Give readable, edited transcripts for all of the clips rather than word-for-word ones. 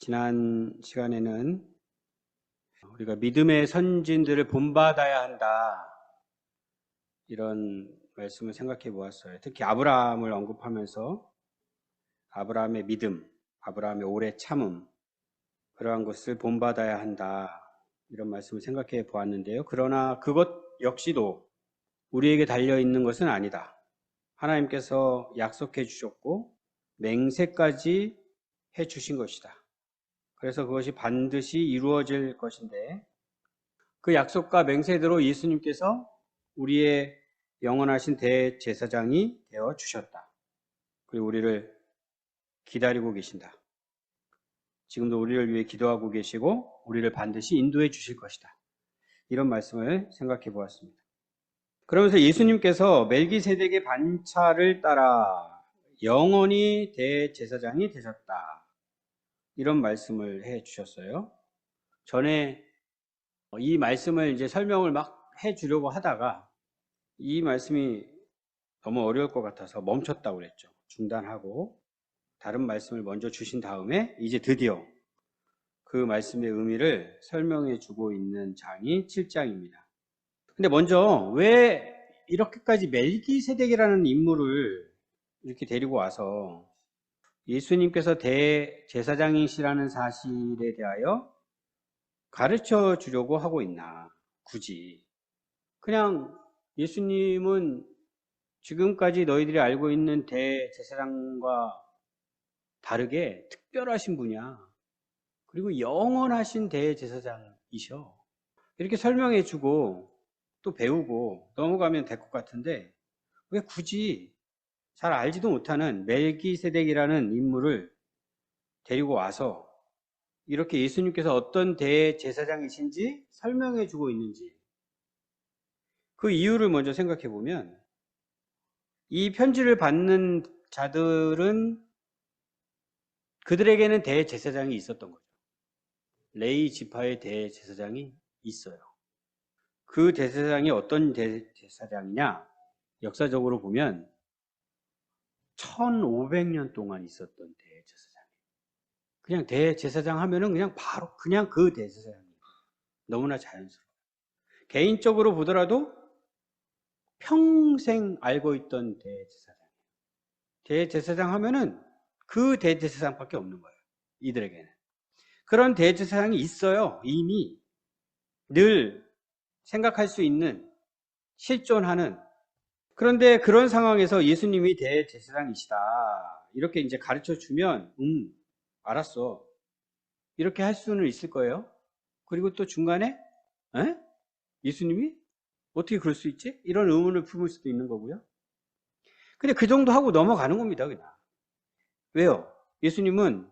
지난 시간에는 우리가 믿음의 선진들을 본받아야 한다, 이런 말씀을 생각해 보았어요. 특히 아브라함을 언급하면서 아브라함의 믿음, 아브라함의 오래 참음, 그러한 것을 본받아야 한다, 이런 말씀을 생각해 보았는데요. 그러나 그것 역시도 우리에게 달려있는 것은 아니다. 하나님께서 약속해 주셨고 맹세까지 해 주신 것이다. 그래서 그것이 반드시 이루어질 것인데, 그 약속과 맹세대로 예수님께서 우리의 영원하신 대제사장이 되어 주셨다. 그리고 우리를 기다리고 계신다. 지금도 우리를 위해 기도하고 계시고 우리를 반드시 인도해 주실 것이다. 이런 말씀을 생각해 보았습니다. 그러면서 예수님께서 멜기세덱의 반차를 따라 영원히 대제사장이 되셨다, 이런 말씀을 해 주셨어요. 전에 이 말씀을 이제 설명을 막 해 주려고 하다가 이 말씀이 너무 어려울 것 같아서 멈췄다고 그랬죠. 중단하고 다른 말씀을 먼저 주신 다음에 이제 드디어 그 말씀의 의미를 설명해 주고 있는 장이 7장입니다. 근데 먼저 왜 이렇게까지 멜기세덱이라는 인물을 이렇게 데리고 와서 예수님께서 대제사장이시라는 사실에 대하여 가르쳐 주려고 하고 있나, 굳이. 그냥 예수님은 지금까지 너희들이 알고 있는 대제사장과 다르게 특별하신 분이야. 그리고 영원하신 대제사장이셔. 이렇게 설명해 주고 또 배우고 넘어가면 될 것 같은데, 왜 굳이 잘 알지도 못하는 멜기세덱이라는 인물을 데리고 와서 이렇게 예수님께서 어떤 대제사장이신지 설명해 주고 있는지, 그 이유를 먼저 생각해 보면, 이 편지를 받는 자들은 그들에게는 대제사장이 있었던 거죠. 레위 지파의 대제사장이 있어요. 그 대제사장이 어떤 대제사장이냐? 역사적으로 보면 1500년 동안 있었던 대제사장. 그냥 대제사장 하면은 그냥 바로 그냥 그 대제사장이에요. 너무나 자연스러워요. 개인적으로 보더라도 평생 알고 있던 대제사장. 대제사장 하면은 그 대제사장밖에 없는 거예요, 이들에게는. 그런 대제사장이 있어요. 이미 늘 생각할 수 있는, 실존하는. 그런데 그런 상황에서 예수님이 대제사장이시다, 이렇게 이제 가르쳐 주면 알았어, 이렇게 할 수는 있을 거예요. 그리고 또 중간에 예수님이 어떻게 그럴 수 있지? 이런 의문을 품을 수도 있는 거고요. 근데 그 정도 하고 넘어가는 겁니다, 그냥. 왜요? 예수님은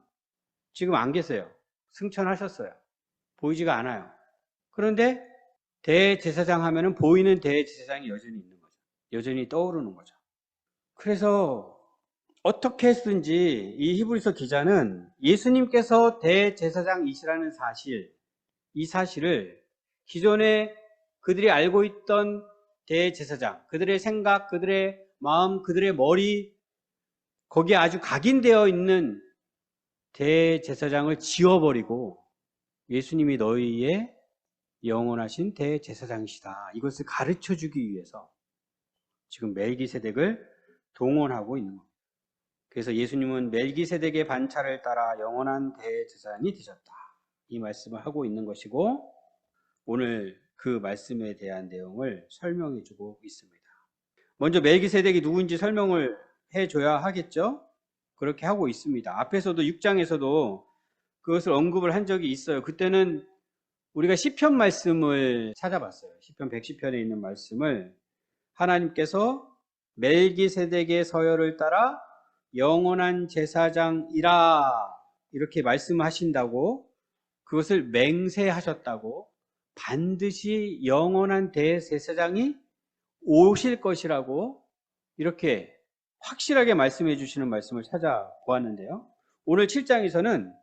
지금 안 계세요. 승천하셨어요. 보이지가 않아요. 그런데 대제사장 하면은 보이는 대제사장이 여전히 있는 거죠. 여전히 떠오르는 거죠. 그래서 어떻게 했든지 이 히브리서 기자는 예수님께서 대제사장이시라는 사실, 이 사실을 기존에 그들이 알고 있던 대제사장, 그들의 생각, 그들의 마음, 그들의 머리, 거기에 아주 각인되어 있는 대제사장을 지워버리고 예수님이 너희의 영원하신 대제사장이시다, 이것을 가르쳐주기 위해서 지금 멜기세덱을 동원하고 있는 겁니다. 그래서 예수님은 멜기세덱의 반차를 따라 영원한 대제사장이 되셨다, 이 말씀을 하고 있는 것이고, 오늘 그 말씀에 대한 내용을 설명해 주고 있습니다. 먼저 멜기세덱이 누구인지 설명을 해줘야 하겠죠? 그렇게 하고 있습니다. 앞에서도 6장에서도 그것을 언급을 한 적이 있어요. 그때는 우리가 시편 말씀을 찾아봤어요. 시편 110편에 있는 말씀을, 하나님께서 멜기세덱의 서열을 따라 영원한 제사장이라 이렇게 말씀하신다고, 그것을 맹세하셨다고, 반드시 영원한 대제사장이 오실 것이라고 이렇게 확실하게 말씀해 주시는 말씀을 찾아보았는데요. 오늘 7장에서는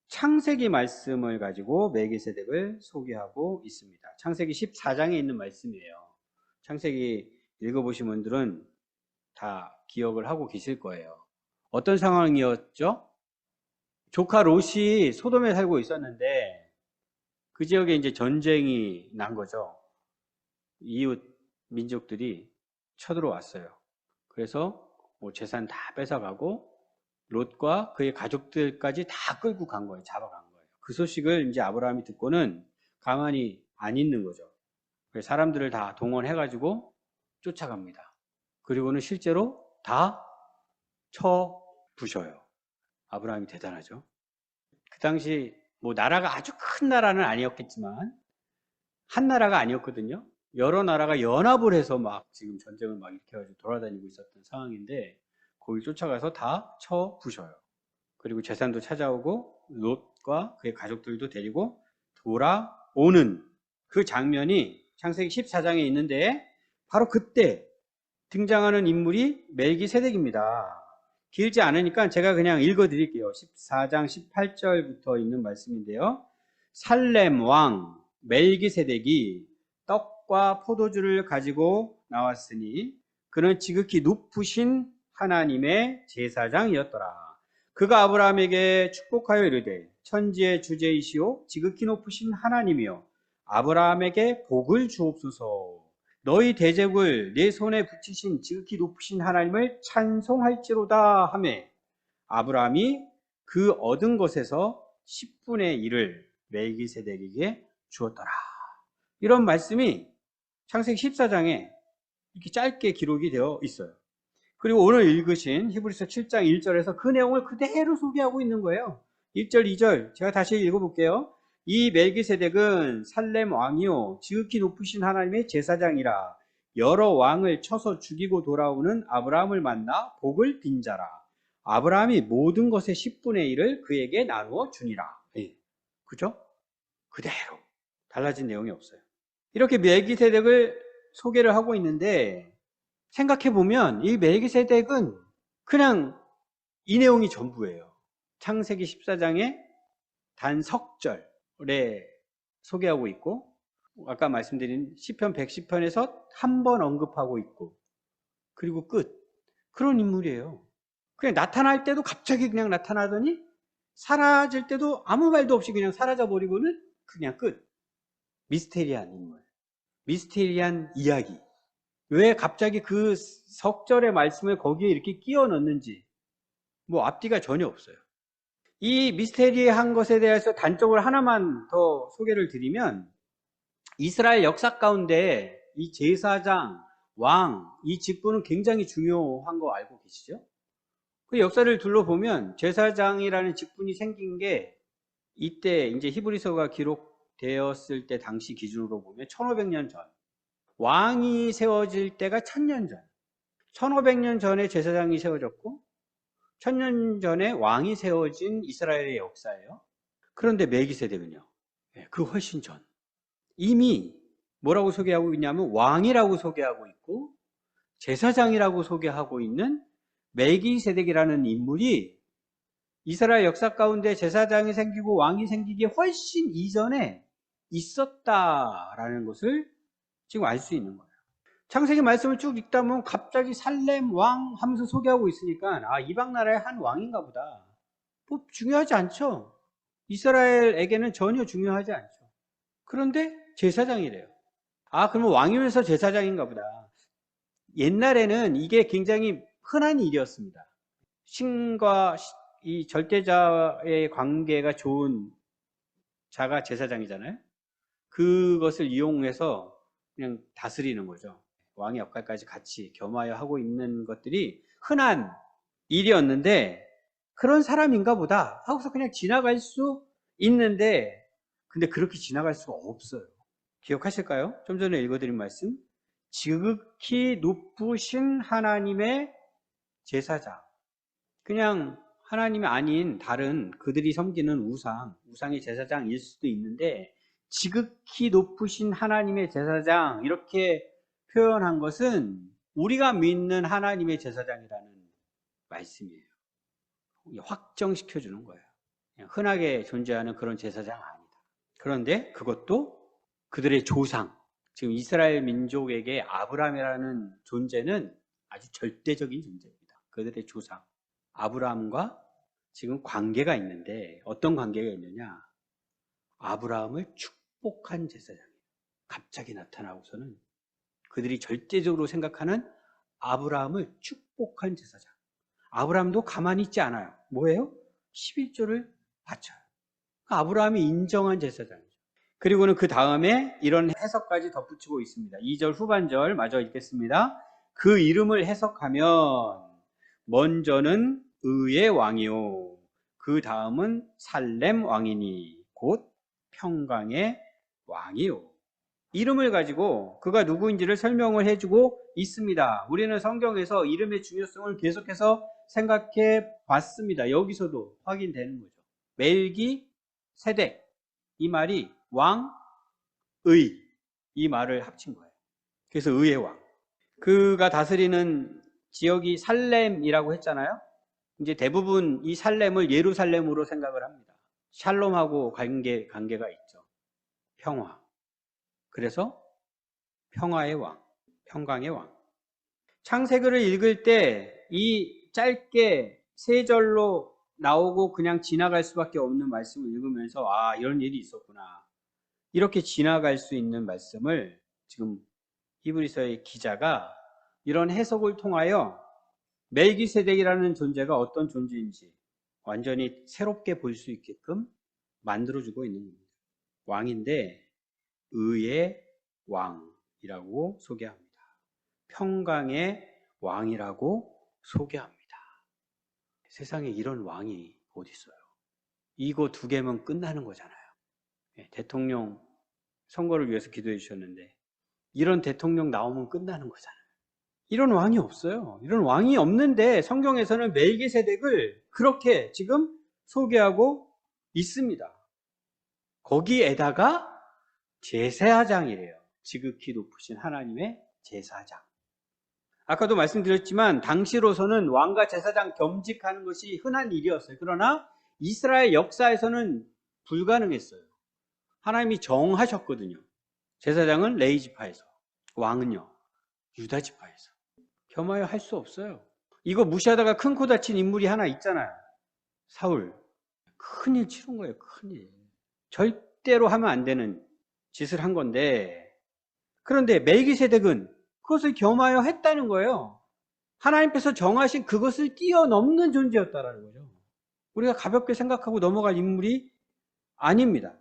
창세기 말씀을 가지고 멜기세덱을 소개하고 있습니다. 창세기 14장에 있는 말씀이에요. 창세기 읽어보신 분들은 다 기억을 하고 계실 거예요. 어떤 상황이었죠? 조카 롯이 소돔에 살고 있었는데 그 지역에 이제 전쟁이 난 거죠. 이웃 민족들이 쳐들어왔어요. 그래서 뭐 재산 다 뺏어가고 롯과 그의 가족들까지 다 끌고 간 거예요. 잡아간 거예요. 그 소식을 이제 아브라함이 듣고는 가만히 안 있는 거죠. 그래서 사람들을 다 동원해가지고 쫓아갑니다. 그리고는 실제로 다 쳐 부셔요. 아브라함이 대단하죠. 그 당시 뭐 나라가 아주 큰 나라는 아니었겠지만 한 나라가 아니었거든요. 여러 나라가 연합을 해서 막 지금 전쟁을 막 이렇게 해가지고 돌아다니고 있었던 상황인데 거기 쫓아가서 다 쳐 부셔요. 그리고 재산도 찾아오고 롯과 그의 가족들도 데리고 돌아오는 그 장면이 창세기 14장에 있는데 바로 그때 등장하는 인물이 멜기세덱입니다. 길지 않으니까 제가 그냥 읽어드릴게요. 14장 18절부터 있는 말씀인데요. 살렘 왕 멜기세덱이 떡과 포도주를 가지고 나왔으니 그는 지극히 높으신 하나님의 제사장이었더라. 그가 아브라함에게 축복하여 이르되 천지의 주제이시오 지극히 높으신 하나님이여 아브라함에게 복을 주옵소서. 너희 대적을 내 손에 붙이신 지극히 높으신 하나님을 찬송할지로다 하매 아브라함이 그 얻은 것에서 10분의 1을 멜기세덱에게 주었더라. 이런 말씀이 창세기 14장에 이렇게 짧게 기록이 되어 있어요. 그리고 오늘 읽으신 히브리서 7장 1절에서 그 내용을 그대로 소개하고 있는 거예요. 1절, 2절 제가 다시 읽어볼게요. 이 멜기세덱은 살렘 왕이요 지극히 높으신 하나님의 제사장이라 여러 왕을 쳐서 죽이고 돌아오는 아브라함을 만나 복을 빈 자라. 아브라함이 모든 것의 10분의 1을 그에게 나누어 주니라. 그죠? 그대로 달라진 내용이 없어요. 이렇게 멜기세덱을 소개를 하고 있는데 생각해보면 이 멜기세덱은 그냥 이 내용이 전부예요. 창세기 14장에 단 석절에 소개하고 있고 아까 말씀드린 시편 110편에서 한 번 언급하고 있고 그리고 끝. 그런 인물이에요. 그냥 나타날 때도 갑자기 그냥 나타나더니 사라질 때도 아무 말도 없이 그냥 사라져버리고는 그냥 끝. 미스테리한 인물. 미스테리한 이야기. 왜 갑자기 그 석절의 말씀을 거기에 이렇게 끼워 넣는지 뭐 앞뒤가 전혀 없어요. 이 미스테리한 것에 대해서 단적으로 하나만 더 소개를 드리면 이스라엘 역사 가운데 이 제사장, 왕, 이 직분은 굉장히 중요한 거 알고 계시죠? 그 역사를 둘러보면 제사장이라는 직분이 생긴 게 이때 이제 히브리서가 기록되었을 때 당시 기준으로 보면 1500년 전, 왕이 세워질 때가 1000년 전, 1500년 전에 제사장이 세워졌고 1000년 전에 왕이 세워진 이스라엘의 역사예요. 그런데 멜기세덱은요, 그 훨씬 전. 이미 뭐라고 소개하고 있냐면 왕이라고 소개하고 있고 제사장이라고 소개하고 있는 멜기세덱이라는 인물이 이스라엘 역사 가운데 제사장이 생기고 왕이 생기기 훨씬 이전에 있었다라는 것을 지금 알 수 있는 거예요. 창세기 말씀을 쭉 읽다 보면 갑자기 살렘 왕 하면서 소개하고 있으니까 아, 이방 나라의 한 왕인가 보다. 뭐 중요하지 않죠. 이스라엘에게는 전혀 중요하지 않죠. 그런데 제사장이래요. 아, 그러면 왕이면서 제사장인가 보다. 옛날에는 이게 굉장히 흔한 일이었습니다. 신과 이 절대자의 관계가 좋은 자가 제사장이잖아요. 그것을 이용해서 그냥 다스리는 거죠. 왕의 역할까지 같이 겸하여 하고 있는 것들이 흔한 일이었는데 그런 사람인가 보다 하고서 그냥 지나갈 수 있는데 근데 그렇게 지나갈 수가 없어요. 기억하실까요? 좀 전에 읽어드린 말씀. 지극히 높으신 하나님의 제사장. 그냥 하나님이 아닌 다른 그들이 섬기는 우상의 제사장일 수도 있는데 지극히 높으신 하나님의 제사장 이렇게 표현한 것은 우리가 믿는 하나님의 제사장이라는 말씀이에요. 확정시켜주는 거예요. 그냥 흔하게 존재하는 그런 제사장 아니다. 그런데 그것도 그들의 조상, 지금 이스라엘 민족에게 아브라함이라는 존재는 아주 절대적인 존재입니다. 그들의 조상, 아브라함과 지금 관계가 있는데 어떤 관계가 있느냐? 아브라함을 축복한 제사장이에요. 갑자기 나타나고서는 그들이 절대적으로 생각하는 아브라함을 축복한 제사장. 아브라함도 가만히 있지 않아요. 뭐예요? 11조를 바쳐요. 아브라함이 인정한 제사장이죠. 그리고는 그 다음에 이런 해석까지 덧붙이고 있습니다. 2절 후반절 마저 읽겠습니다. 그 이름을 해석하면 먼저는 의의 왕이요 그 다음은 살렘 왕이니 곧 평강의 왕이요. 이름을 가지고 그가 누구인지를 설명을 해주고 있습니다. 우리는 성경에서 이름의 중요성을 계속해서 생각해 봤습니다. 여기서도 확인되는 거죠. 멜기세덱, 이 말이 왕, 의, 이 말을 합친 거예요. 그래서 의의 왕. 그가 다스리는 지역이 살렘이라고 했잖아요. 이제 대부분 이 살렘을 예루살렘으로 생각을 합니다. 샬롬하고 관계가 있죠. 평화. 그래서 평화의 왕, 평강의 왕. 창세기를 읽을 때 이 짧게 세 절로 나오고 그냥 지나갈 수밖에 없는 말씀을 읽으면서 아, 이런 일이 있었구나. 이렇게 지나갈 수 있는 말씀을 지금 히브리서의 기자가 이런 해석을 통하여 멜기세덱이라는 존재가 어떤 존재인지 완전히 새롭게 볼 수 있게끔 만들어주고 있는 겁니다. 왕인데 의의 왕이라고 소개합니다. 평강의 왕이라고 소개합니다. 세상에 이런 왕이 어디 있어요? 이거 두 개면 끝나는 거잖아요. 대통령 선거를 위해서 기도해 주셨는데 이런 대통령 나오면 끝나는 거잖아요. 이런 왕이 없어요. 이런 왕이 없는데 성경에서는 멜기세덱을 그렇게 지금 소개하고 있습니다. 거기에다가 제사장이래요. 지극히 높으신 하나님의 제사장. 아까도 말씀드렸지만 당시로서는 왕과 제사장 겸직하는 것이 흔한 일이었어요. 그러나 이스라엘 역사에서는 불가능했어요. 하나님이 정하셨거든요. 제사장은 레위 지파에서, 왕은요 유다 지파에서. 겸하여 할 수 없어요. 이거 무시하다가 큰 코 다친 인물이 하나 있잖아요. 사울. 큰일 치른 거예요. 큰일. 절대로 하면 안 되는 짓을 한 건데, 그런데 멜기세덱은 그것을 겸하여 했다는 거예요. 하나님께서 정하신 그것을 뛰어넘는 존재였다라는 거죠. 우리가 가볍게 생각하고 넘어갈 인물이 아닙니다.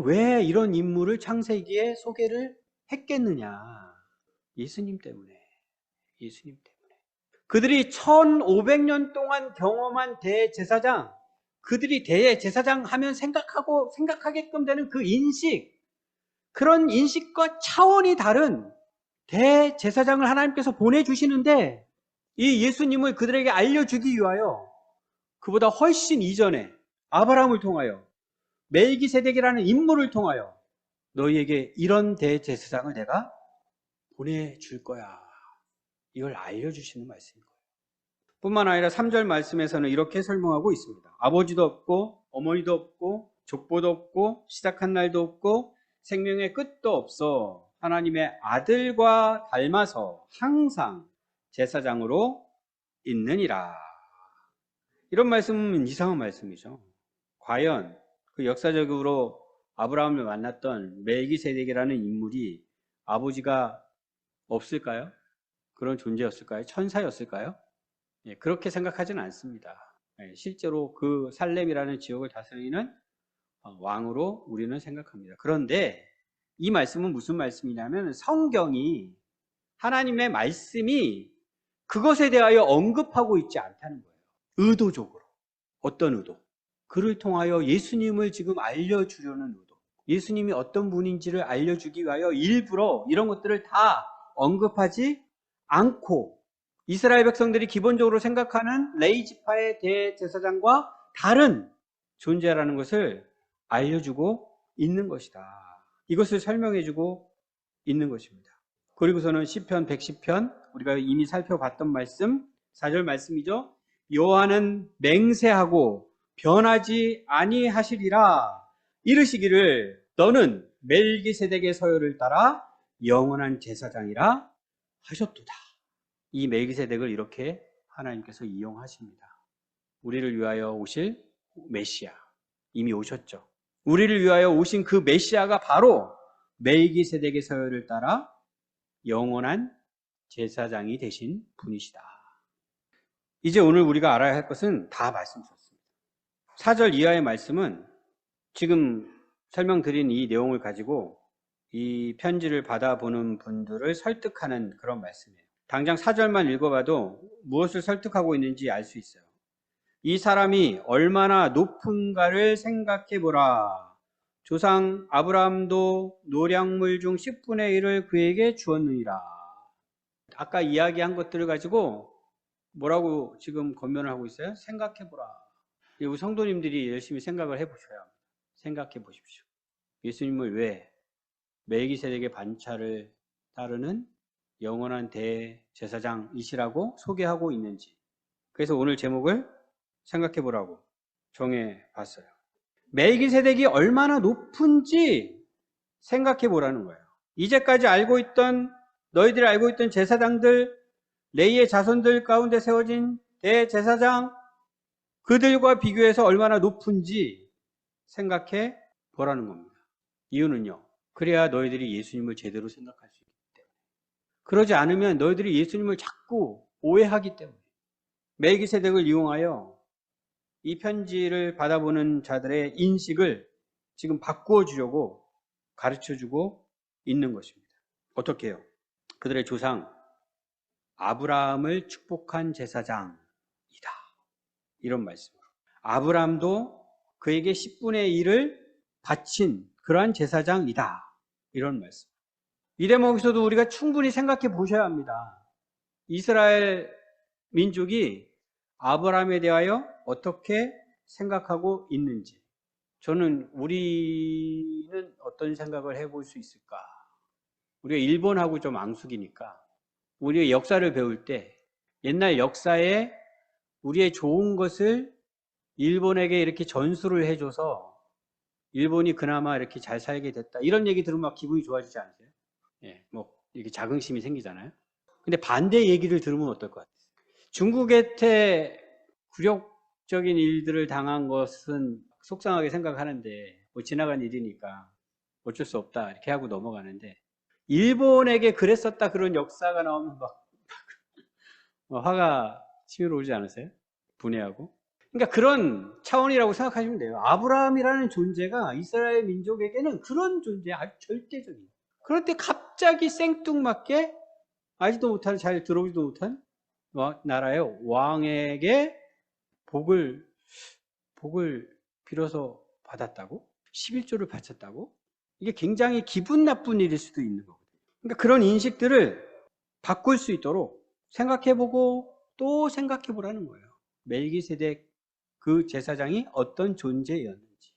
왜 이런 인물을 창세기에 소개를 했겠느냐? 예수님 때문에. 예수님 때문에. 그들이 1500년 동안 경험한 대제사장, 그들이 대제사장 하면 생각하게끔 되는 그 인식, 그런 인식과 차원이 다른 대제사장을 하나님께서 보내주시는데 이 예수님을 그들에게 알려주기 위하여 그보다 훨씬 이전에 아브라함을 통하여 멜기세덱이라는 인물을 통하여 너희에게 이런 대제사장을 내가 보내줄 거야. 이걸 알려주시는 말씀인 거예요. 뿐만 아니라 3절 말씀에서는 이렇게 설명하고 있습니다. 아버지도 없고 어머니도 없고 족보도 없고 시작한 날도 없고 생명의 끝도 없어 하나님의 아들과 닮아서 항상 제사장으로 있느니라. 이런 말씀은 이상한 말씀이죠. 과연 그 역사적으로 아브라함을 만났던 멜기세덱이라는 인물이 아버지가 없을까요? 그런 존재였을까요? 천사였을까요? 그렇게 생각하지는 않습니다. 실제로 그 살렘이라는 지역을 다스리는 왕으로 우리는 생각합니다. 그런데 이 말씀은 무슨 말씀이냐면 성경이 하나님의 말씀이 그것에 대하여 언급하고 있지 않다는 거예요. 의도적으로. 어떤 의도? 그를 통하여 예수님을 지금 알려주려는 의도. 예수님이 어떤 분인지를 알려주기 위하여 일부러 이런 것들을 다 언급하지 않고 이스라엘 백성들이 기본적으로 생각하는 레위 지파의 대제사장과 다른 존재라는 것을 알려주고 있는 것이다. 이것을 설명해주고 있는 것입니다. 그리고서는 시편 110편 우리가 이미 살펴봤던 말씀 4절 말씀이죠. 여호와는 맹세하고 변하지 아니하시리라 이르시기를 너는 멜기세덱의 서열을 따라 영원한 제사장이라 하셨도다. 이 멜기세덱을 이렇게 하나님께서 이용하십니다. 우리를 위하여 오실 메시아. 이미 오셨죠. 우리를 위하여 오신 그 메시아가 바로 멜기세덱의 서열을 따라 영원한 제사장이 되신 분이시다. 이제 오늘 우리가 알아야 할 것은 다 말씀드렸습니다. 4절 이하의 말씀은 지금 설명드린 이 내용을 가지고 이 편지를 받아보는 분들을 설득하는 그런 말씀이에요. 당장 4절만 읽어봐도 무엇을 설득하고 있는지 알 수 있어요. 이 사람이 얼마나 높은가를 생각해보라. 조상 아브라함도 노량물 중 10분의 1을 그에게 주었느니라. 아까 이야기한 것들을 가지고 뭐라고 지금 권면을 하고 있어요? 생각해보라. 우리 성도님들이 열심히 생각을 해보셔야 합니다. 생각해 보십시오. 예수님을 왜 멜기세덱의 반차를 따르는 영원한 대제사장이시라고 소개하고 있는지. 그래서 오늘 제목을 생각해 보라고 정해 봤어요. 멜기세덱이 얼마나 높은지 생각해 보라는 거예요. 이제까지 너희들이 알고 있던 제사장들, 레위의 자손들 가운데 세워진 대제사장, 그들과 비교해서 얼마나 높은지 생각해 보라는 겁니다. 이유는요, 그래야 너희들이 예수님을 제대로 생각할 수 있기 때문에. 그러지 않으면 너희들이 예수님을 자꾸 오해하기 때문에. 멜기세덱을 이용하여 이 편지를 받아보는 자들의 인식을 지금 바꾸어 주려고 가르쳐 주고 있는 것입니다. 어떻게 해요? 그들의 조상 아브라함을 축복한 제사장이다. 이런 말씀으로. 아브라함도 그에게 10분의 1을 바친 그러한 제사장이다. 이런 말씀. 이 대목에서도 우리가 충분히 생각해 보셔야 합니다. 이스라엘 민족이 아브라함에 대하여 어떻게 생각하고 있는지. 저는 우리는 어떤 생각을 해볼 수 있을까? 우리가 일본하고 좀 앙숙이니까 우리가 역사를 배울 때 옛날 역사에 우리의 좋은 것을 일본에게 이렇게 전수를 해줘서 일본이 그나마 이렇게 잘 살게 됐다. 이런 얘기 들으면 막 기분이 좋아지지 않으세요? 예, 뭐 이렇게 자긍심이 생기잖아요. 근데 반대 얘기를 들으면 어떨 것 같아요? 중국한테 굴욕적인 일들을 당한 것은 속상하게 생각하는데 뭐 지나간 일이니까 어쩔 수 없다 이렇게 하고 넘어가는데 일본에게 그랬었다 그런 역사가 나오면 막 화가 치밀어 오지 않으세요? 분해하고. 그러니까 그런 차원이라고 생각하시면 돼요. 아브라함이라는 존재가 이스라엘 민족에게는 그런 존재, 아주 절대적인. 그럴 때 갑자기 생뚱맞게 알지도 못한, 잘 들어오지도 못한 나라의 왕에게 복을 빌어서 받았다고? 11조를 바쳤다고? 이게 굉장히 기분 나쁜 일일 수도 있는 거거든요. 그러니까 그런 인식들을 바꿀 수 있도록 생각해보고 또 생각해보라는 거예요. 멜기세덱 그 제사장이 어떤 존재였는지.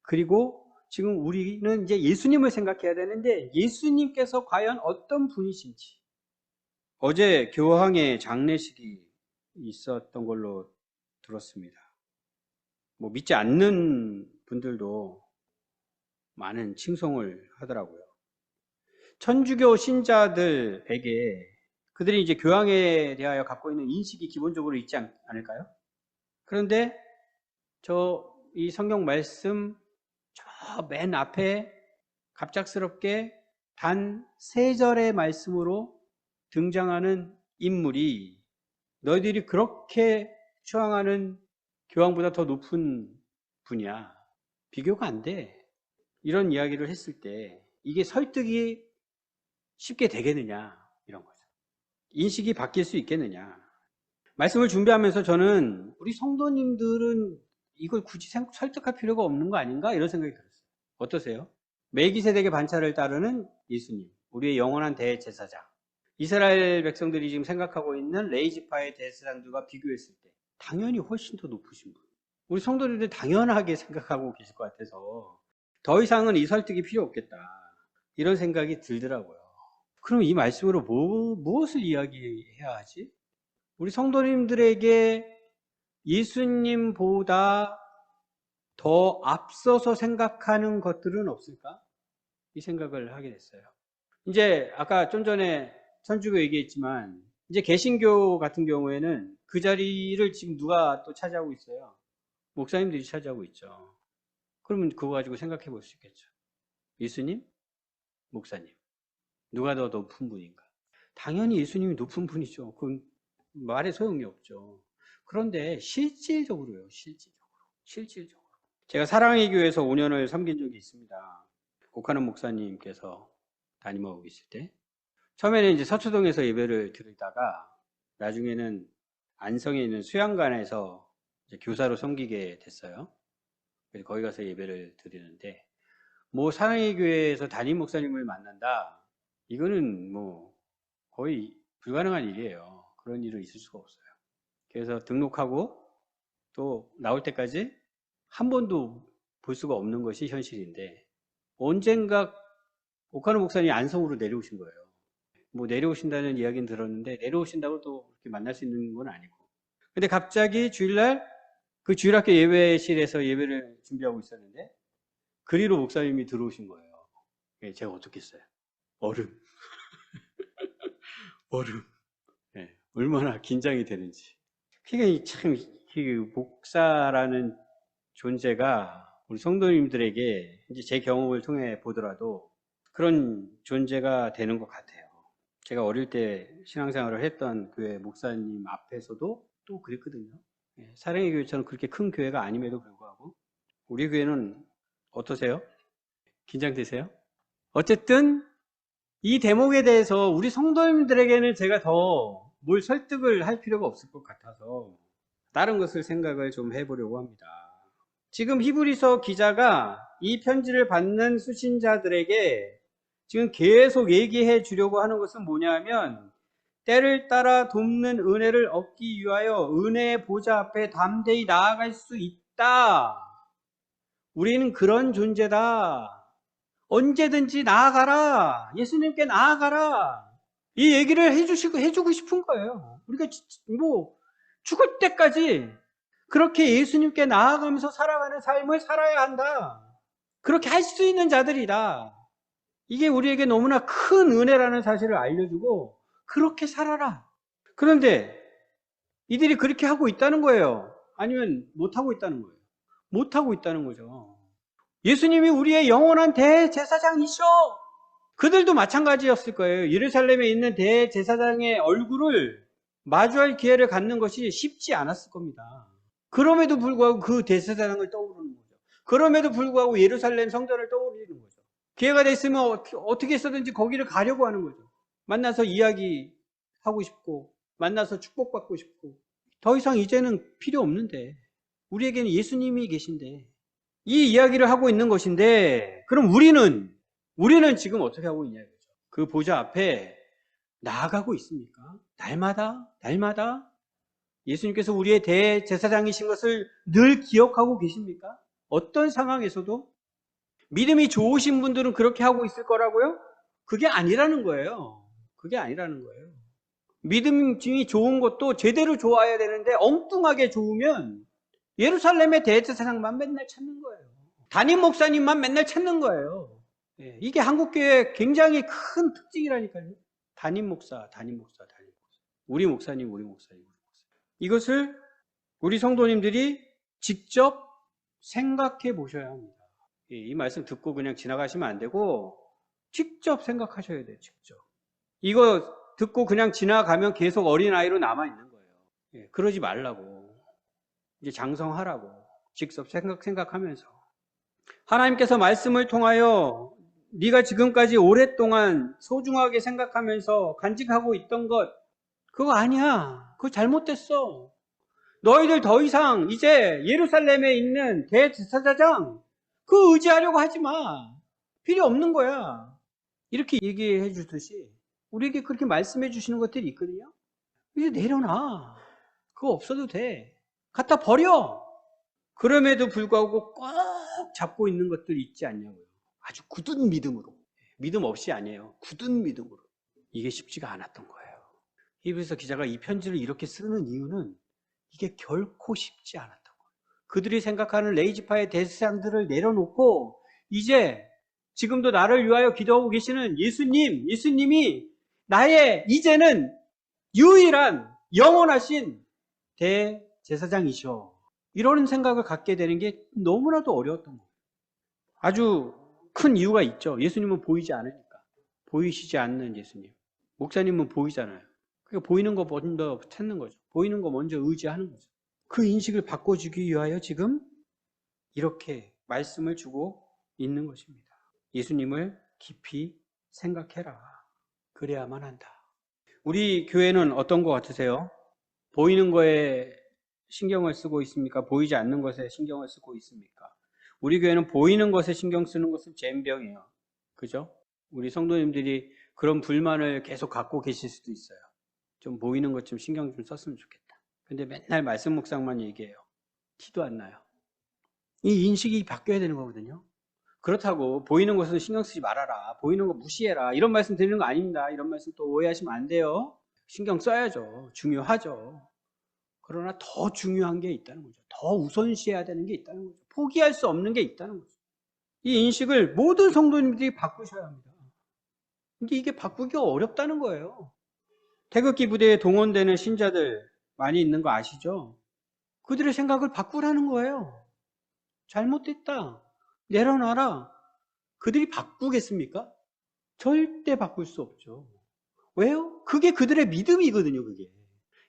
그리고 지금 우리는 이제 예수님을 생각해야 되는데 예수님께서 과연 어떤 분이신지. 어제 교황의 장례식이 있었던 걸로 들었습니다. 뭐 믿지 않는 분들도 많은 칭송을 하더라고요. 천주교 신자들에게 그들이 이제 교황에 대하여 갖고 있는 인식이 기본적으로 있지 않을까요? 그런데 이 성경 말씀 저 맨 앞에 갑작스럽게 단 3절의 말씀으로 등장하는 인물이 너희들이 그렇게 추앙하는 교황보다 더 높은 분이야. 비교가 안 돼. 이런 이야기를 했을 때 이게 설득이 쉽게 되겠느냐 이런 거죠. 인식이 바뀔 수 있겠느냐. 말씀을 준비하면서 저는 우리 성도님들은 이걸 굳이 설득할 필요가 없는 거 아닌가 이런 생각이 들었어요. 어떠세요? 멜기세덱의 반차를 따르는 예수님, 우리의 영원한 대제사장. 이스라엘 백성들이 지금 생각하고 있는 레위지파의 대제사장들과 비교했을 때 당연히 훨씬 더 높으신 분. 우리 성도님들 당연하게 생각하고 계실 것 같아서 더 이상은 이 설득이 필요 없겠다. 이런 생각이 들더라고요. 그럼 이 말씀으로 무엇을 이야기해야 하지? 우리 성도님들에게 예수님보다 더 앞서서 생각하는 것들은 없을까? 이 생각을 하게 됐어요. 이제 아까 좀 전에 천주교 얘기했지만 이제 개신교 같은 경우에는 그 자리를 지금 누가 또 차지하고 있어요? 목사님들이 차지하고 있죠. 그러면 그거 가지고 생각해 볼 수 있겠죠. 예수님? 목사님. 누가 더 높은 분인가? 당연히 예수님이 높은 분이죠. 그건 말에 소용이 없죠. 그런데 실질적으로요. 실질적으로. 제가 사랑의 교회에서 5년을 섬긴 적이 있습니다. 오카노 목사님께서 담임하고 계실 때. 처음에는 이제 서초동에서 예배를 드리다가 나중에는 안성에 있는 수양관에서 이제 교사로 섬기게 됐어요. 그래서 거기 가서 예배를 드리는데, 뭐 사랑의 교회에서 담임 목사님을 만난다, 이거는 뭐 거의 불가능한 일이에요. 그런 일은 있을 수가 없어요. 그래서 등록하고 또 나올 때까지 한 번도 볼 수가 없는 것이 현실인데, 언젠가 오카노 목사님이 안성으로 내려오신 거예요. 뭐 내려오신다는 이야기는 들었는데 내려오신다고 또 이렇게 만날 수 있는 건 아니고. 근데 갑자기 주일날 그 주일학교 예배실에서 예배를 준비하고 있었는데 그리로 목사님이 들어오신 거예요. 제가 어떻겠어요? 얼음. 얼음. 네, 얼마나 긴장이 되는지. 그러니까 참 목사라는 존재가 우리 성도님들에게 이제 제 경험을 통해 보더라도 그런 존재가 되는 것 같아요. 제가 어릴 때 신앙생활을 했던 교회 목사님 앞에서도 또 그랬거든요. 사랑의 교회처럼 그렇게 큰 교회가 아님에도 불구하고. 우리 교회는 어떠세요? 긴장되세요? 어쨌든 이 대목에 대해서 우리 성도님들에게는 제가 더 뭘 설득을 할 필요가 없을 것 같아서 다른 것을 생각을 좀 해보려고 합니다. 지금 히브리서 기자가 이 편지를 받는 수신자들에게 지금 계속 얘기해 주려고 하는 것은 뭐냐면, 때를 따라 돕는 은혜를 얻기 위하여 은혜의 보좌 앞에 담대히 나아갈 수 있다. 우리는 그런 존재다. 언제든지 나아가라. 예수님께 나아가라. 이 얘기를 해주고 싶은 거예요. 우리가 뭐 죽을 때까지 그렇게 예수님께 나아가면서 살아가는 삶을 살아야 한다. 그렇게 할 수 있는 자들이다. 이게 우리에게 너무나 큰 은혜라는 사실을 알려주고 그렇게 살아라. 그런데 이들이 그렇게 하고 있다는 거예요? 아니면 못하고 있다는 거예요? 못하고 있다는 거죠. 예수님이 우리의 영원한 대제사장이셔. 그들도 마찬가지였을 거예요. 예루살렘에 있는 대제사장의 얼굴을 마주할 기회를 갖는 것이 쉽지 않았을 겁니다. 그럼에도 불구하고 그 대제사장을 떠오르는 거죠. 그럼에도 불구하고 예루살렘 성전을 떠올리는 거죠. 기회가 됐으면 어떻게 해서든지 거기를 가려고 하는 거죠. 만나서 이야기하고 싶고 만나서 축복받고 싶고. 더 이상 이제는 필요 없는데, 우리에게는 예수님이 계신데 이 이야기를 하고 있는 것인데, 그럼 우리는 지금 어떻게 하고 있냐 이거죠. 그 보좌 앞에 나아가고 있습니까? 날마다 예수님께서 우리의 대제사장이신 것을 늘 기억하고 계십니까? 어떤 상황에서도? 믿음이 좋으신 분들은 그렇게 하고 있을 거라고요? 그게 아니라는 거예요. 그게 아니라는 거예요. 믿음이 좋은 것도 제대로 좋아야 되는데 엉뚱하게 좋으면 예루살렘의 대제사장만 맨날 찾는 거예요. 담임 목사님만 맨날 찾는 거예요. 이게 한국교회의 굉장히 큰 특징이라니까요. 담임 목사. 우리 목사님. 이것을 우리 성도님들이 직접 생각해 보셔야 합니다. 이 말씀 듣고 그냥 지나가시면 안 되고 직접 생각하셔야 돼요. 직접. 이거 듣고 그냥 지나가면 계속 어린아이로 남아있는 거예요. 그러지 말라고. 이제 장성하라고. 직접 생각하면서. 하나님께서 말씀을 통하여 네가 지금까지 오랫동안 소중하게 생각하면서 간직하고 있던 것, 그거 아니야. 그거 잘못됐어. 너희들 더 이상 이제 예루살렘에 있는 대제사장 그 의지하려고 하지 마. 필요 없는 거야. 이렇게 얘기해 주듯이 우리에게 그렇게 말씀해 주시는 것들이 있거든요. 이제 내려놔. 그거 없어도 돼. 갖다 버려. 그럼에도 불구하고 꼭 잡고 있는 것들이 있지 않냐고요. 아주 굳은 믿음으로. 믿음 없이 아니에요. 굳은 믿음으로. 이게 쉽지가 않았던 거예요. 히브리서 기자가 이 편지를 이렇게 쓰는 이유는 이게 결코 쉽지 않았던 거예요. 그들이 생각하는 레이지파의 대세상들을 내려놓고 이제 지금도 나를 위하여 기도하고 계시는 예수님이 나의 이제는 유일한 영원하신 대제사장이셔. 이런 생각을 갖게 되는 게 너무나도 어려웠던 거예요. 아주 큰 이유가 있죠. 예수님은 보이지 않으니까. 보이시지 않는 예수님. 목사님은 보이잖아요. 그러니까 보이는 거 먼저 찾는 거죠. 보이는 거 먼저 의지하는 거죠. 그 인식을 바꿔주기 위하여 지금 이렇게 말씀을 주고 있는 것입니다. 예수님을 깊이 생각해라. 그래야만 한다. 우리 교회는 어떤 것 같으세요? 보이는 거에 신경을 쓰고 있습니까? 보이지 않는 것에 신경을 쓰고 있습니까? 우리 교회는 보이는 것에 신경 쓰는 것은 젬병이에요. 그죠? 우리 성도님들이 그런 불만을 계속 갖고 계실 수도 있어요. 좀 보이는 것 좀 신경 좀 썼으면 좋겠다. 근데 맨날 말씀 묵상만 얘기해요. 티도 안 나요. 이 인식이 바뀌어야 되는 거거든요. 그렇다고 보이는 것은 신경 쓰지 말아라. 보이는 거 무시해라. 이런 말씀 드리는 거 아닙니다. 이런 말씀 또 오해하시면 안 돼요. 신경 써야죠. 중요하죠. 그러나 더 중요한 게 있다는 거죠. 더 우선시해야 되는 게 있다는 거죠. 포기할 수 없는 게 있다는 거죠. 이 인식을 모든 성도님들이 바꾸셔야 합니다. 근데 이게 바꾸기가 어렵다는 거예요. 태극기 부대에 동원되는 신자들 많이 있는 거 아시죠? 그들의 생각을 바꾸라는 거예요. 잘못됐다. 내려놔라. 그들이 바꾸겠습니까? 절대 바꿀 수 없죠. 왜요? 그게 그들의 믿음이거든요, 그게.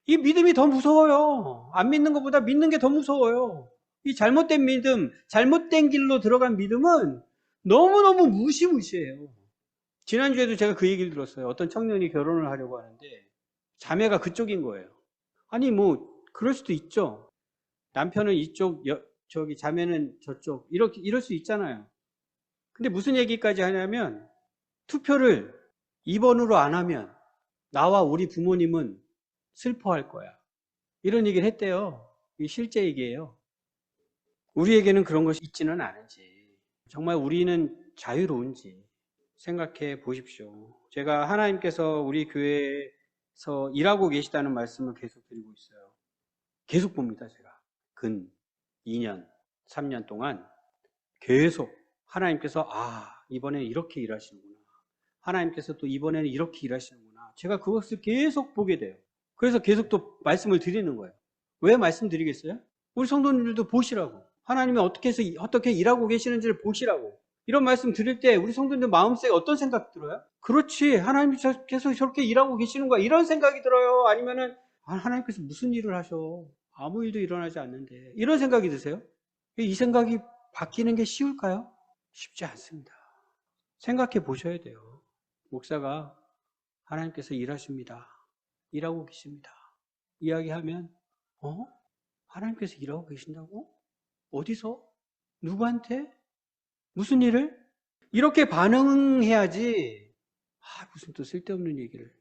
이 믿음이 더 무서워요. 안 믿는 것보다 믿는 게 더 무서워요. 이 잘못된 믿음, 잘못된 길로 들어간 믿음은 너무너무 무시무시해요. 지난주에도 제가 그 얘기를 들었어요. 어떤 청년이 결혼을 하려고 하는데 자매가 그쪽인 거예요. 아니 그럴 수도 있죠. 남편은 이쪽, 저기 자매는 저쪽, 이럴 수 있잖아요. 근데 무슨 얘기까지 하냐면 투표를 2번으로 안 하면 나와 우리 부모님은 슬퍼할 거야. 이런 얘기를 했대요. 이게 실제 얘기예요. 우리에게는 그런 것이 있지는 않은지, 정말 우리는 자유로운지 생각해 보십시오. 제가 하나님께서 우리 교회에서 일하고 계시다는 말씀을 계속 드리고 있어요. 계속 봅니다, 제가. 근 2년, 3년 동안 계속 하나님께서 이번에 이렇게 일하시는구나. 하나님께서 또 이번에는 이렇게 일하시는구나. 제가 그것을 계속 보게 돼요. 그래서 계속 또 말씀을 드리는 거예요. 왜 말씀드리겠어요? 우리 성도님들도 보시라고. 하나님이 어떻게 일하고 계시는지를 보시라고. 이런 말씀 드릴 때 우리 성도님들 마음속에 어떤 생각 들어요? 그렇지, 하나님께서 저렇게 일하고 계시는 거야. 이런 생각이 들어요. 아니면은 하나님께서 무슨 일을 하셔? 아무 일도 일어나지 않는데. 이런 생각이 드세요? 이 생각이 바뀌는 게 쉬울까요? 쉽지 않습니다. 생각해 보셔야 돼요. 목사가 하나님께서 일하십니다. 일하고 계십니다. 이야기하면 하나님께서 일하고 계신다고? 어디서? 누구한테? 무슨 일을? 이렇게 반응해야지. 무슨 또 쓸데없는 얘기를.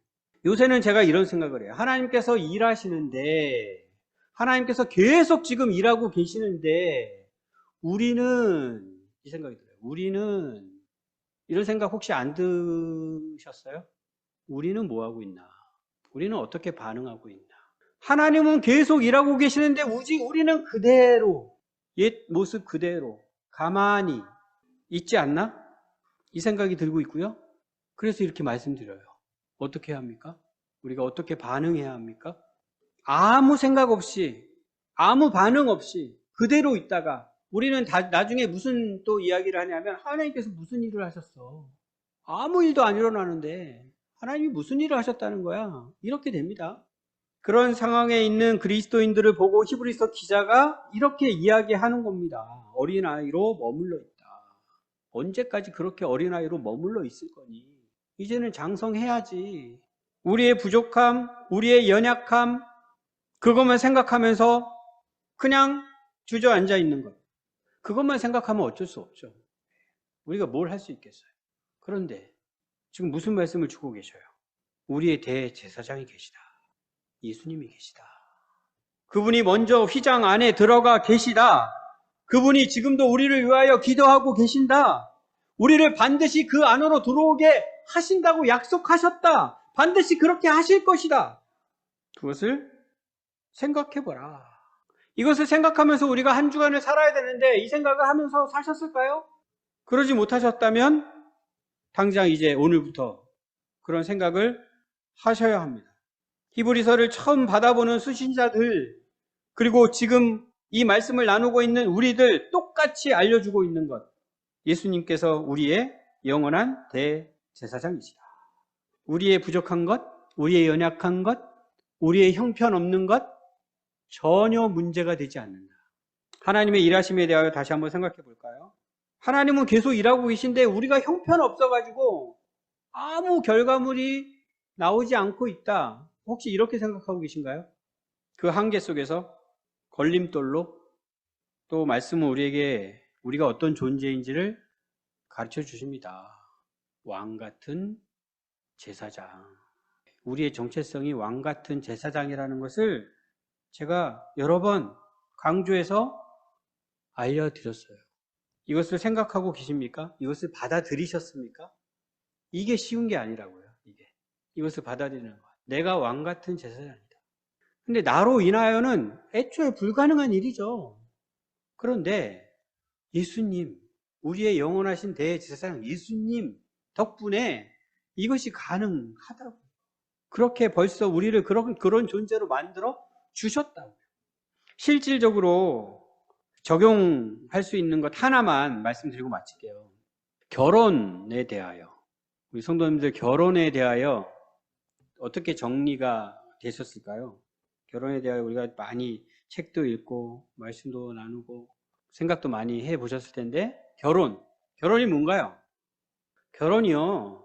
요새는 제가 이런 생각을 해요. 하나님께서 일하시는데, 하나님께서 계속 지금 일하고 계시는데, 우리는, 이 생각이 들어요. 우리는, 이런 생각 혹시 안 드셨어요? 우리는 뭐 하고 있나? 우리는 어떻게 반응하고 있나? 하나님은 계속 일하고 계시는데, 우리는 그대로, 옛 모습 그대로, 가만히 있지 않나? 이 생각이 들고 있고요. 그래서 이렇게 말씀드려요. 어떻게 해야 합니까? 우리가 어떻게 반응해야 합니까? 아무 생각 없이, 아무 반응 없이 그대로 있다가 우리는 나중에 무슨 또 이야기를 하냐면 하나님께서 무슨 일을 하셨어? 아무 일도 안 일어나는데 하나님이 무슨 일을 하셨다는 거야? 이렇게 됩니다. 그런 상황에 있는 그리스도인들을 보고 히브리서 기자가 이렇게 이야기하는 겁니다. 어린아이로 머물러 있다. 언제까지 그렇게 어린아이로 머물러 있을 거니? 이제는 장성해야지. 우리의 부족함, 우리의 연약함, 그것만 생각하면서 그냥 주저앉아 있는 것. 그것만 생각하면 어쩔 수 없죠. 우리가 뭘 할 수 있겠어요. 그런데 지금 무슨 말씀을 주고 계셔요? 우리의 대제사장이 계시다. 예수님이 계시다. 그분이 먼저 휘장 안에 들어가 계시다. 그분이 지금도 우리를 위하여 기도하고 계신다. 우리를 반드시 그 안으로 들어오게 하신다고 약속하셨다. 반드시 그렇게 하실 것이다. 그것을 생각해보라. 이것을 생각하면서 우리가 한 주간을 살아야 되는데 이 생각을 하면서 사셨을까요? 그러지 못하셨다면 당장 이제 오늘부터 그런 생각을 하셔야 합니다. 히브리서를 처음 받아보는 수신자들, 그리고 지금 이 말씀을 나누고 있는 우리들 똑같이 알려주고 있는 것. 예수님께서 우리의 영원한 대제사장이시다. 우리의 부족한 것, 우리의 연약한 것, 우리의 형편없는 것 전혀 문제가 되지 않는다. 하나님의 일하심에 대하여 다시 한번 생각해 볼까요? 하나님은 계속 일하고 계신데 우리가 형편없어가지고 아무 결과물이 나오지 않고 있다. 혹시 이렇게 생각하고 계신가요? 그 한계 속에서 걸림돌로 또 말씀은 우리에게 우리가 어떤 존재인지를 가르쳐 주십니다. 왕 같은 제사장. 우리의 정체성이 왕 같은 제사장이라는 것을 제가 여러 번 강조해서 알려드렸어요. 이것을 생각하고 계십니까? 이것을 받아들이셨습니까? 이게 쉬운 게 아니라고요. 이것을 받아들이는 것. 내가 왕 같은 제사장이다. 근데 나로 인하여는 애초에 불가능한 일이죠. 그런데 예수님, 우리의 영원하신 대제사장 예수님 덕분에 이것이 가능하다고. 그렇게 벌써 우리를 그런 존재로 만들어 주셨다고요. 실질적으로 적용할 수 있는 것 하나만 말씀드리고 마칠게요. 결혼에 대하여, 우리 성도님들 결혼에 대하여 어떻게 정리가 되셨을까요? 결혼에 대하여 우리가 많이 책도 읽고 말씀도 나누고 생각도 많이 해보셨을 텐데 결혼이 뭔가요? 결혼이요,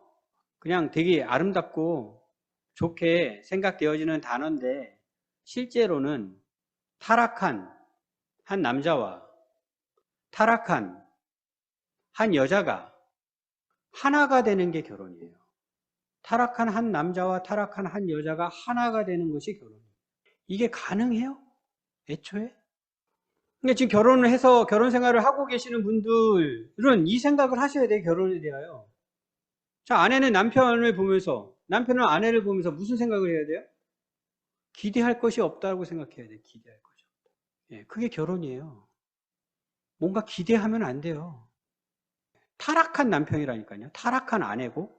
그냥 되게 아름답고 좋게 생각되어지는 단어인데 실제로는 타락한 한 남자와 타락한 한 여자가 하나가 되는 게 결혼이에요. 타락한 한 남자와 타락한 한 여자가 하나가 되는 것이 결혼이에요. 이게 가능해요? 애초에? 근데 지금 결혼을 해서 결혼 생활을 하고 계시는 분들은 이 생각을 하셔야 돼요. 결혼에 대하여. 자, 아내는 남편을 보면서, 남편은 아내를 보면서 무슨 생각을 해야 돼요? 기대할 것이 없다고 생각해야 돼요. 기대할 것이 없다. 예, 그게 결혼이에요. 뭔가 기대하면 안 돼요. 타락한 남편이라니까요. 타락한 아내고.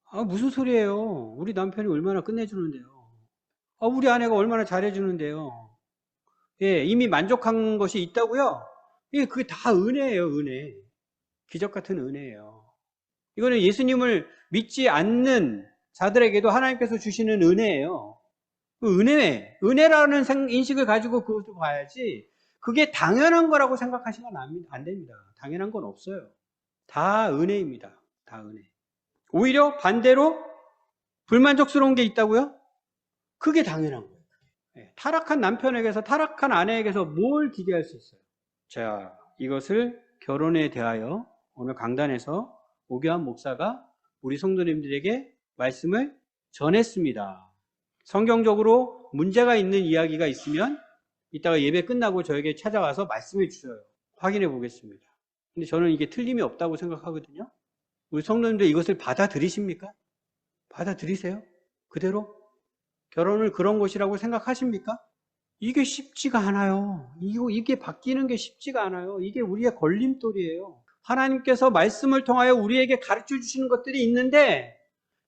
아, 무슨 소리예요? 우리 남편이 얼마나 끝내주는데요. 아, 우리 아내가 얼마나 잘해주는데요. 예, 이미 만족한 것이 있다고요? 예, 그게 다 은혜예요, 은혜. 기적 같은 은혜예요. 이거는 예수님을 믿지 않는 자들에게도 하나님께서 주시는 은혜예요. 그 은혜라는 인식을 가지고 그것을 봐야지, 그게 당연한 거라고 생각하시면 안 됩니다. 당연한 건 없어요. 다 은혜입니다. 다 은혜. 오히려 반대로 불만족스러운 게 있다고요? 그게 당연한 거예요. 타락한 남편에게서, 타락한 아내에게서 뭘 기대할 수 있어요? 자, 이것을 결혼에 대하여 오늘 강단에서 오교환 목사가 우리 성도님들에게 말씀을 전했습니다. 성경적으로 문제가 있는 이야기가 있으면 이따가 예배 끝나고 저에게 찾아와서 말씀해 주셔요. 확인해 보겠습니다. 근데 저는 이게 틀림이 없다고 생각하거든요. 우리 성도님들 이것을 받아들이십니까? 받아들이세요? 그대로? 결혼을 그런 것이라고 생각하십니까? 이게 쉽지가 않아요. 이게 바뀌는 게 쉽지가 않아요. 이게 우리의 걸림돌이에요. 하나님께서 말씀을 통하여 우리에게 가르쳐 주시는 것들이 있는데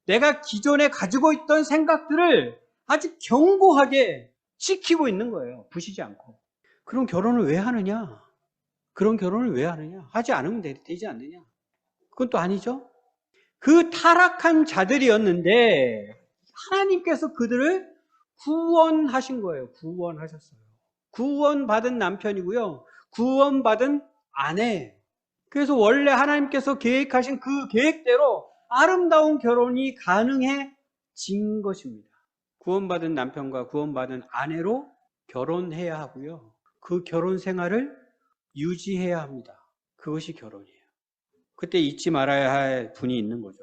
내가 기존에 가지고 있던 생각들을 아주 견고하게 지키고 있는 거예요. 부시지 않고. 그런 결혼을 왜 하느냐? 그런 결혼을 왜 하느냐? 하지 않으면 되지 않느냐? 그건 또 아니죠. 그 타락한 자들이었는데 하나님께서 그들을 구원하신 거예요. 구원하셨어요. 구원받은 남편이고요. 구원받은 아내. 그래서 원래 하나님께서 계획하신 그 계획대로 아름다운 결혼이 가능해진 것입니다. 구원받은 남편과 구원받은 아내로 결혼해야 하고요. 그 결혼 생활을 유지해야 합니다. 그것이 결혼이에요. 그때 잊지 말아야 할 분이 있는 거죠.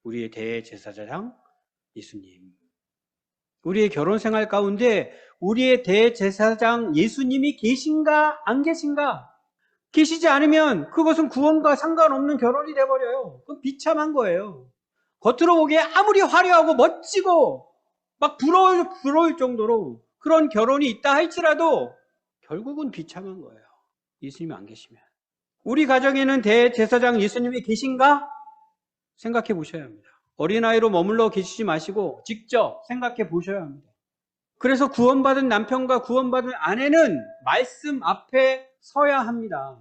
우리의 대제사장 예수님. 우리의 결혼 생활 가운데 우리의 대제사장 예수님이 계신가 안 계신가? 계시지 않으면 그것은 구원과 상관없는 결혼이 돼버려요. 그건 비참한 거예요. 겉으로 보기에 아무리 화려하고 멋지고 막 부러울 정도로 그런 결혼이 있다 할지라도 결국은 비참한 거예요. 예수님이 안 계시면. 우리 가정에는 대제사장 예수님이 계신가? 생각해 보셔야 합니다. 어린아이로 머물러 계시지 마시고 직접 생각해 보셔야 합니다. 그래서 구원받은 남편과 구원받은 아내는 말씀 앞에 서야 합니다.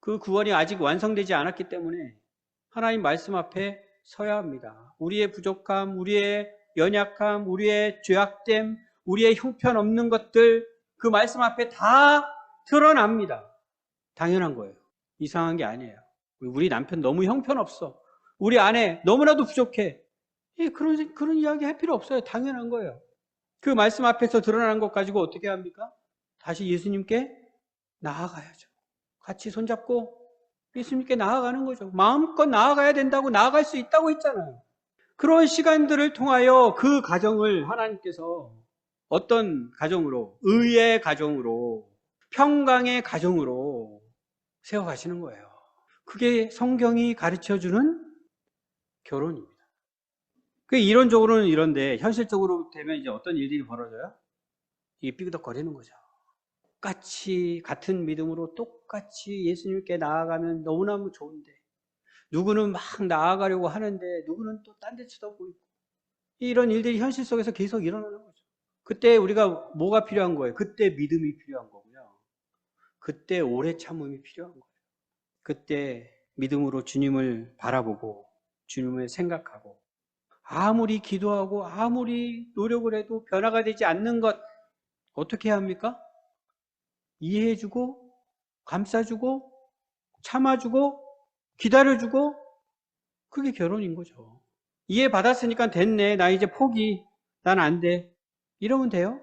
그 구원이 아직 완성되지 않았기 때문에 하나님 말씀 앞에 서야 합니다. 우리의 부족함, 우리의 연약함, 우리의 죄악됨, 우리의 형편없는 것들 그 말씀 앞에 다 드러납니다. 당연한 거예요. 이상한 게 아니에요. 우리 남편 너무 형편없어. 우리 아내 너무나도 부족해. 그런 이야기 할 필요 없어요. 당연한 거예요. 그 말씀 앞에서 드러난 것 가지고 어떻게 합니까? 다시 예수님께 나아가야죠. 같이 손잡고 예수님께 나아가는 거죠. 마음껏 나아가야 된다고 나아갈 수 있다고 했잖아요. 그런 시간들을 통하여 그 가정을 하나님께서 어떤 가정으로, 의의 가정으로, 평강의 가정으로 세워가시는 거예요. 그게 성경이 가르쳐주는 결혼입니다. 그 이론적으로는 이런데 현실적으로 되면 이제 어떤 일들이 벌어져요? 이게 삐그덕거리는 거죠. 같은 믿음으로 똑같이 예수님께 나아가면 너무너무 좋은데 누구는 막 나아가려고 하는데 누구는 또 딴 데 쳐다보고 있고 이런 일들이 현실 속에서 계속 일어나는 거죠. 그때 우리가 뭐가 필요한 거예요? 그때 믿음이 필요한 거고요. 그때 오래 참음이 필요한 거예요. 그때 믿음으로 주님을 바라보고 주님을 생각하고 아무리 기도하고 아무리 노력을 해도 변화가 되지 않는 것 어떻게 해야 합니까? 이해해주고 감싸주고 참아주고 기다려주고 그게 결혼인 거죠. 이해받았으니까 됐네. 나 이제 포기. 난 안 돼. 이러면 돼요?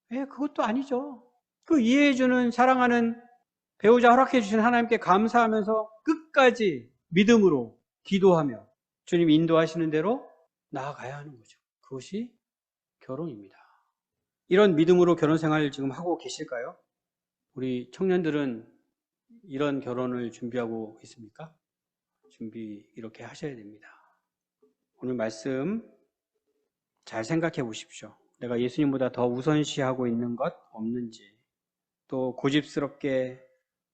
그것도 아니죠. 그 이해해주는 사랑하는 배우자 허락해주신 하나님께 감사하면서 끝까지 믿음으로 기도하며 주님 인도하시는 대로 나아가야 하는 거죠. 그것이 결혼입니다. 이런 믿음으로 결혼 생활을 지금 하고 계실까요? 우리 청년들은 이런 결혼을 준비하고 있습니까? 준비 이렇게 하셔야 됩니다. 오늘 말씀 잘 생각해 보십시오. 내가 예수님보다 더 우선시하고 있는 것 없는지, 또 고집스럽게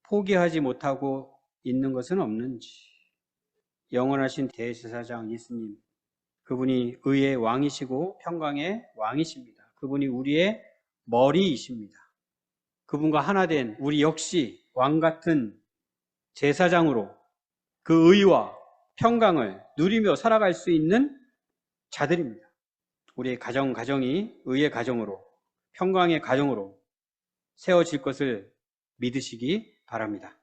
포기하지 못하고 있는 것은 없는지, 영원하신 대제사장 예수님, 그분이 의의 왕이시고 평강의 왕이십니다. 그분이 우리의 머리이십니다. 그분과 하나 된 우리 역시 왕 같은 제사장으로 그 의와 평강을 누리며 살아갈 수 있는 자들입니다. 우리의 가정이 의의 가정으로 평강의 가정으로 세워질 것을 믿으시기 바랍니다.